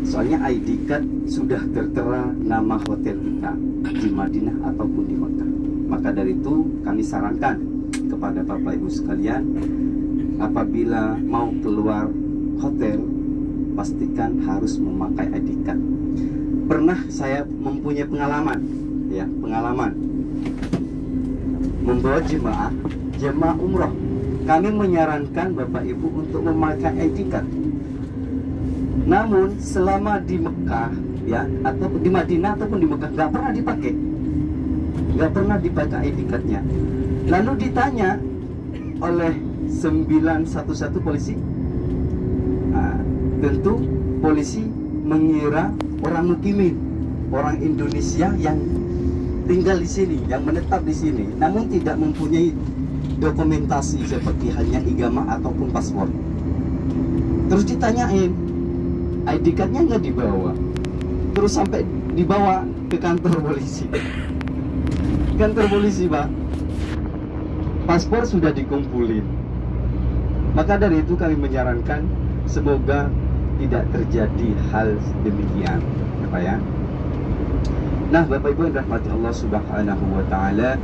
Soalnya ID card sudah tertera nama hotel kita di Madinah ataupun di Mekah. Maka dari itu kami sarankan kepada Bapak Ibu sekalian, apabila mau keluar hotel, pastikan harus memakai ID card. Pernah saya mempunyai pengalaman, ya, pengalaman membawa jemaah umroh. Kami menyarankan Bapak Ibu untuk memakai ID card. Namun selama di Mekah, ya, atau di Madinah ataupun di Mekah, nggak pernah dipakai, ID cardnya. Lalu ditanya oleh 911 polisi. Nah, tentu polisi mengira orang mukimin, orang Indonesia yang tinggal di sini, yang menetap di sini, namun tidak mempunyai dokumentasi seperti hanya igama ataupun paspor. Terus ditanyain, ID cardnya nggak dibawa. Terus sampai dibawa ke kantor polisi. Kantor polisi, Pak. Paspor sudah dikumpulin. Maka dari itu kami menyarankan semoga tidak terjadi hal demikian, ya Pak ya. Nah, Bapak Ibu yang rahmati Allah Subhanahu wa taala,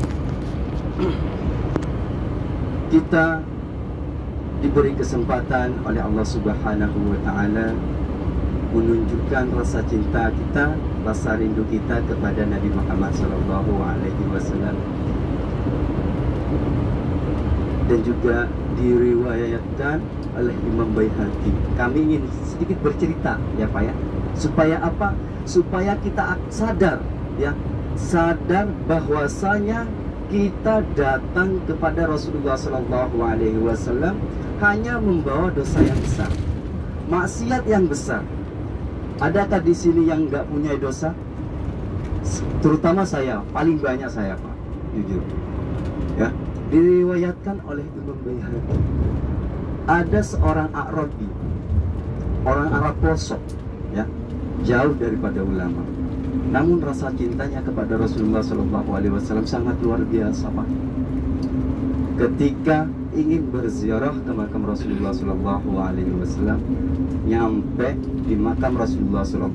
kita diberi kesempatan oleh Allah Subhanahu wa taala menunjukkan rasa cinta kita, rasa rindu kita kepada Nabi Muhammad SAW. Dan juga diriwayatkan oleh Imam Baihaqi. Kami ingin sedikit bercerita, ya Pak ya. Supaya apa? Supaya kita sadar, ya, sadar bahwasanya kita datang kepada Rasulullah SAW hanya membawa dosa yang besar, maksiat yang besar. Adakah di sini yang nggak punya dosa? Terutama saya, paling banyak saya, Pak, jujur. Ya, diriwayatkan oleh Imam Baihaqi. Ada seorang Arabi, orang Arab pelosok, ya, jauh daripada ulama. Namun rasa cintanya kepada Rasulullah SAW sangat luar biasa, Pak. Ketika ingin berziarah ke makam Rasulullah SAW, nyampe di makam Rasulullah SAW,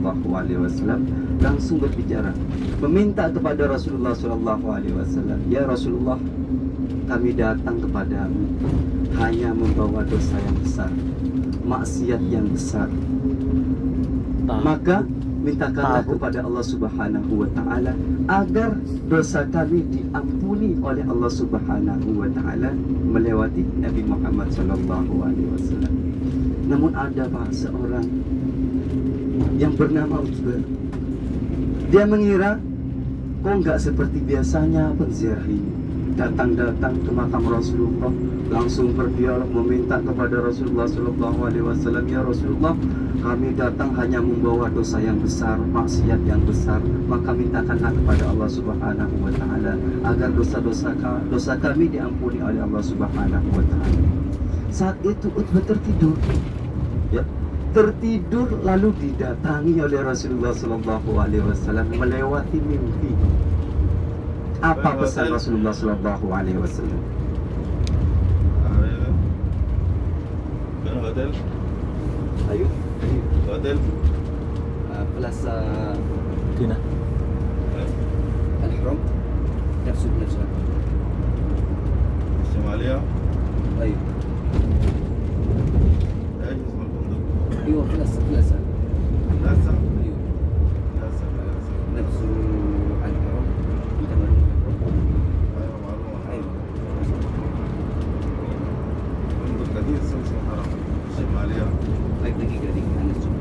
langsung berbicara, meminta kepada Rasulullah SAW, ya Rasulullah, kami datang kepadamu hanya membawa dosa yang besar, maksiat yang besar. Maka mintakanlah kepada Allah Subhanahu wa taala agar dosa kami diampuni oleh Allah Subhanahu wa taala melewati Nabi Muhammad SAW. Namun ada, Pak, seorang yang bernama Utbah. Dia mengira kok nggak seperti biasanya penziarah ini. Datang-datang ke makam Rasulullah, langsung berdialog meminta kepada Rasulullah SAW, ya Rasulullah, kami datang hanya membawa dosa yang besar, maksiat yang besar, maka mintakanlah kepada Allah Subhanahu wa taala agar dosa kami diampuni oleh Allah Subhanahu wa taala. Saat itu Utbah tertidur, ya, tertidur lalu didatangi oleh Rasulullah SAW melewati mimpi. Apa pesan Rasulullah SAW? Hotel. Ayo. Hotel. Plaza Dina. Al-Ihram. Nafsu. الشمالية. أيوه. ايش اسم الفندق؟ أيوه بلاسا. بلاسا. أيوه. بلاسا. نفس الحرم. ايوه معلومة. أيوه. فندق كثير اسمه حرم الشمالية. طيب دقيقة أنا أشوف.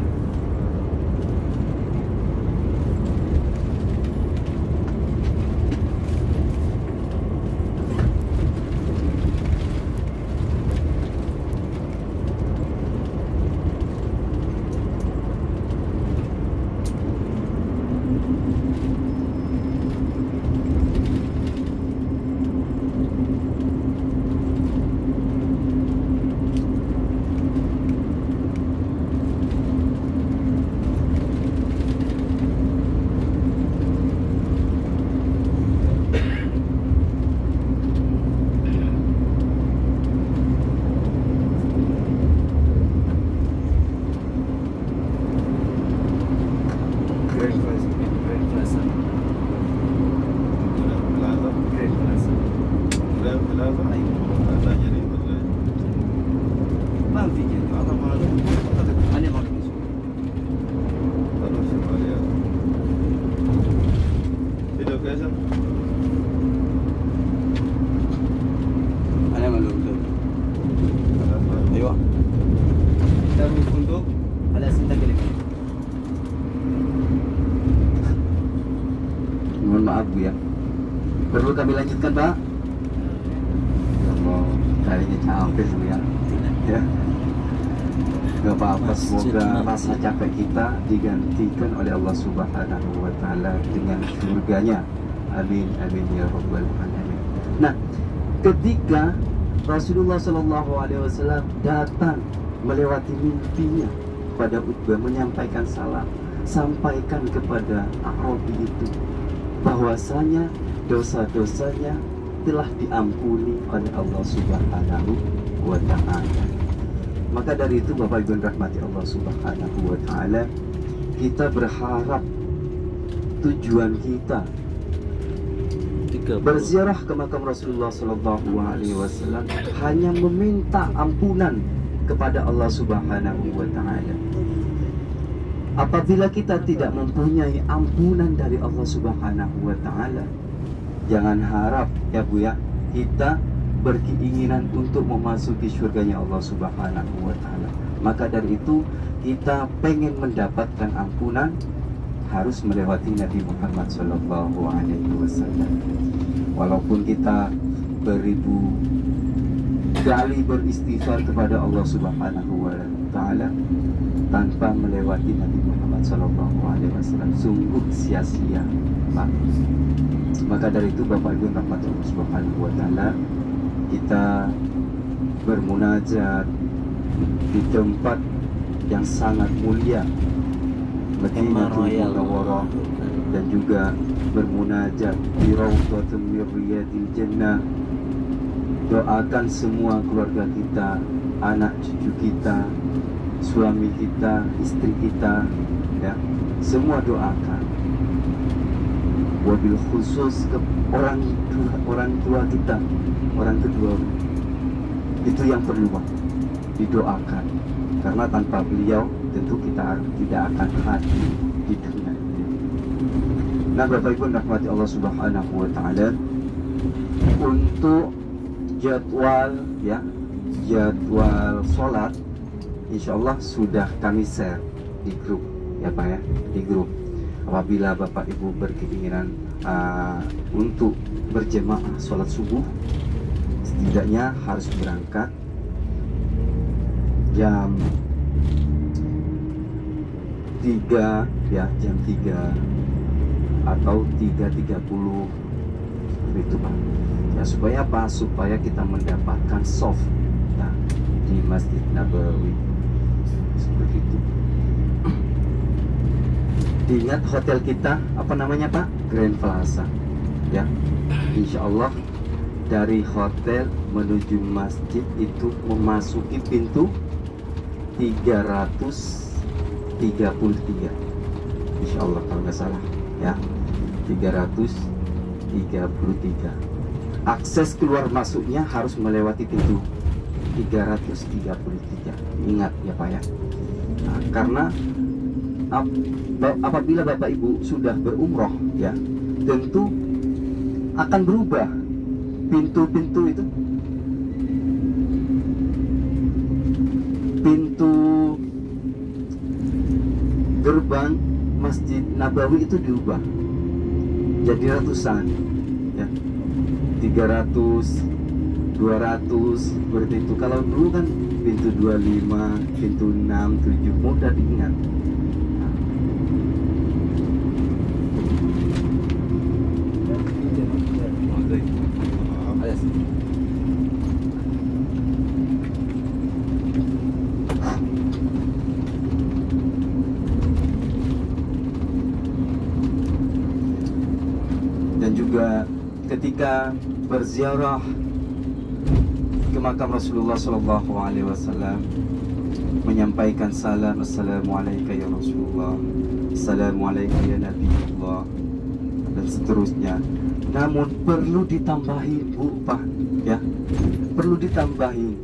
kami lanjutkan Pak. Ya Allah, kayaknya capek ya. Ya. Gak apa-apa, semoga rasa capek kita digantikan oleh Allah Subhanahu wa Ta'ala dengan surganya. Amin, amin ya rabbal alamin. Nah, ketika Rasulullah Shallallahu Alaihi Wasallam datang melewati mimpinya pada Utbah, menyampaikan salam, sampaikan kepada Arabi itu bahwasanya dosa-dosanya telah diampuni oleh Allah Subhanahu wa Ta'ala. Maka dari itu Bapak Ibu rahmati Allah Subhanahu wa Ta'ala, kita berharap tujuan kita berziarah ke makam Rasulullah Sallallahu Alaihi Wasallam hanya meminta ampunan kepada Allah Subhanahu wa Ta'ala. Apabila kita tidak mempunyai ampunan dari Allah Subhanahu wa Ta'ala, jangan harap ya Bu ya, kita berkeinginan untuk memasuki surganya Allah Subhanahu wa Ta'ala. Maka dari itu kita pengen mendapatkan ampunan, harus melewati Nabi Muhammad Sallallahu Alaihi Wasallam. Walaupun kita beribu kali beristighfar kepada Allah Subhanahu wa Ta'ala, tanpa melewati Nabi Muhammad Sallallahu Alaihi Wasallam sungguh sia-sia. Maka dari itu Bapak Ibu rahmatullah Subhanahu wa Ta'ala, kita bermunajat di tempat yang sangat mulia, Madinatul Munawwarah, dan juga bermunajat di Raudhatun min Riyadil Jannah. Doakan semua keluarga kita, anak cucu kita, suami kita, istri kita, ya, semua doakan. Wabil khusus ke orang tua kita, orang kedua, itu yang perlu didoakan, karena tanpa beliau tentu kita tidak akan hadir di dunia ini. Nah Bapak Ibu rahmati Allah Subhanahu wa Ta'ala, untuk jadwal sholat insya Allah sudah kami share di grup ya Pak ya, di grup. Apabila Bapak Ibu berkeinginan untuk berjemaah sholat subuh, setidaknya harus berangkat jam 3 ya, jam 3 atau 3.30 itu Pak ya, supaya apa? Supaya kita mendapatkan soft ya, di Masjid Nabawi seperti itu. Diingat hotel kita apa namanya Pak? Grand Plaza ya. Insya Allah dari hotel menuju masjid itu memasuki pintu 333 Insya Allah kalau nggak salah ya, 333. Akses keluar masuknya harus melewati pintu 333. Ingat ya Pak ya. Nah, karena apabila Bapak Ibu sudah berumroh ya, tentu akan berubah pintu-pintu itu. Pintu gerbang Masjid Nabawi itu diubah jadi ratusan ya, 300, 200 seperti itu. Kalau dulu kan pintu 25, pintu 6, 7 mudah diingat. Dan juga ketika berziarah ke makam Rasulullah Sallallahu Alaihi Wasallam, menyampaikan salam, assalamualaikum ya Rasulullah, assalamualaikum ya Nabiullah, dan seterusnya. Namun perlu ditambahin Bu Pak ya, perlu ditambahin.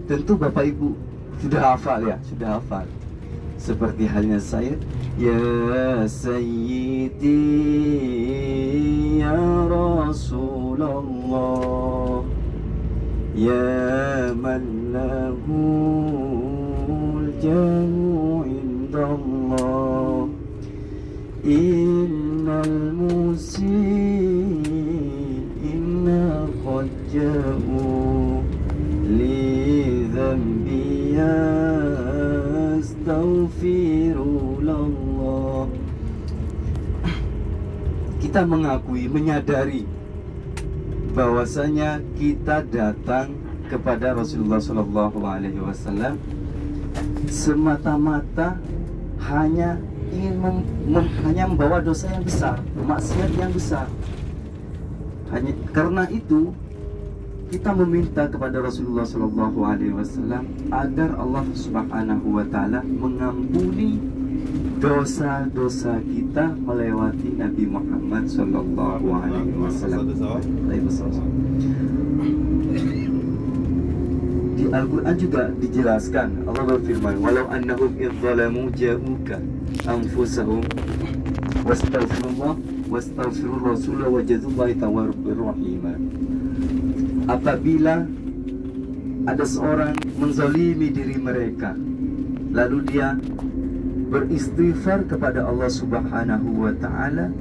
Tentu Bapak Ibu sudah hafal ya, sudah hafal. Seperti halnya saya, ya Sayyidi ya Rasulullah, ya man lahul jamu indallah, innal musii'ina li dhanbi astaghfirullah. Kita mengakui, menyadari bahwasanya kita datang kepada Rasulullah Shallallahu Alaihi Wasallam semata-mata hanya ingin hanya membawa dosa yang besar, maksiat yang besar. Hanya karena itu kita meminta kepada Rasulullah Shallallahu Alaihi Wasallam agar Allah Subhanahu Wa Taala mengampuni dosa-dosa kita melewati Nabi Muhammad Shallallahu Alaihi Wasallam. Di Al-Quran juga dijelaskan, Allah berfirman, walau annahum idzalamu ja'uka anfusahum wastaghfirullah wastaghfirur rasul wajadullahi tawwabur rahim. Apabila ada seorang menzalimi diri mereka, lalu dia beristighfar kepada Allah Subhanahu wa taala,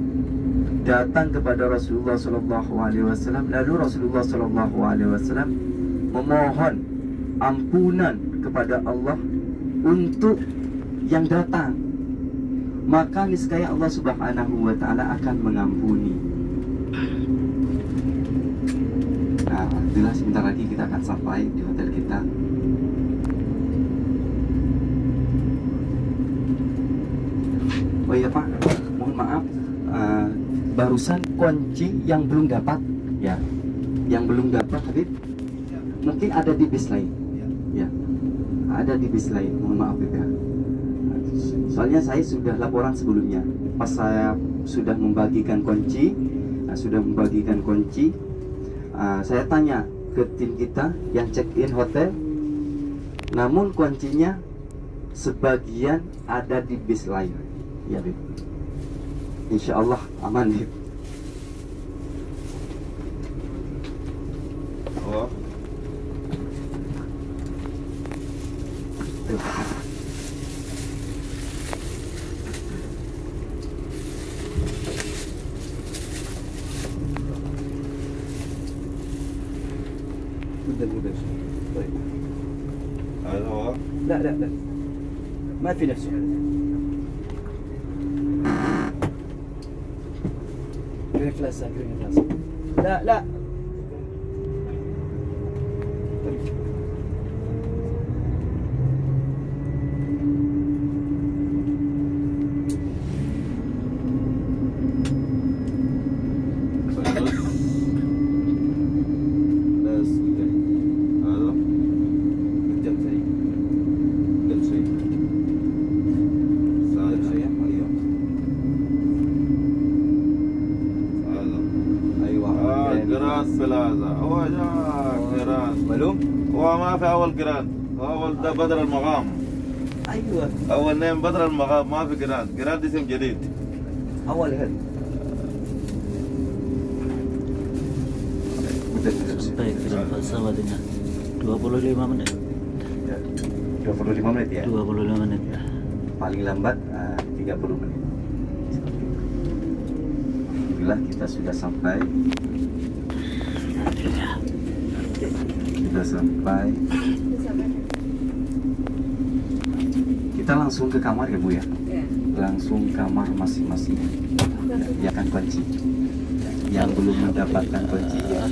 datang kepada Rasulullah sallallahu alaihi wasallam, lalu Rasulullah sallallahu alaihi wasallam memohon ampunan kepada Allah untuk yang datang, maka niscaya Allah Subhanahu wa taala akan mengampuni. Nah, alhamdulillah sebentar lagi kita akan sampai di hotel kita. Oh iya Pak, mohon maaf, barusan kunci yang belum dapat, ya, yang belum dapat Habib, mungkin ada di bis lain. Ya, ada di bis lain, mohon maaf ya. Soalnya saya sudah laporan sebelumnya, pas saya sudah membagikan kunci, saya tanya ke tim kita yang check-in hotel, namun kuncinya sebagian ada di bis lain. Ya Bib, insya Allah aman Bib. Oh. مدة طيب. هذا هو؟ لا ما في نفسه. جرين فلاسة. لا بلازا هو جاء جيران معلوم؟ هو ما في اول جيران، اول ده بدر المقام. ايوه اول نيم بدر المقام، ما في جيران، جيران اسم جديد. اول هذا Baik, sudah sama dengan 25 menit. 25 menit ya? 25 menit. Paling lambat 30 menit. Alhamdulillah kita sudah sampai. Kita langsung ke kamar ya Bu ya? Langsung kamar masing-masing. Ya kan kunci. Yang belum mendapatkan kunci ya.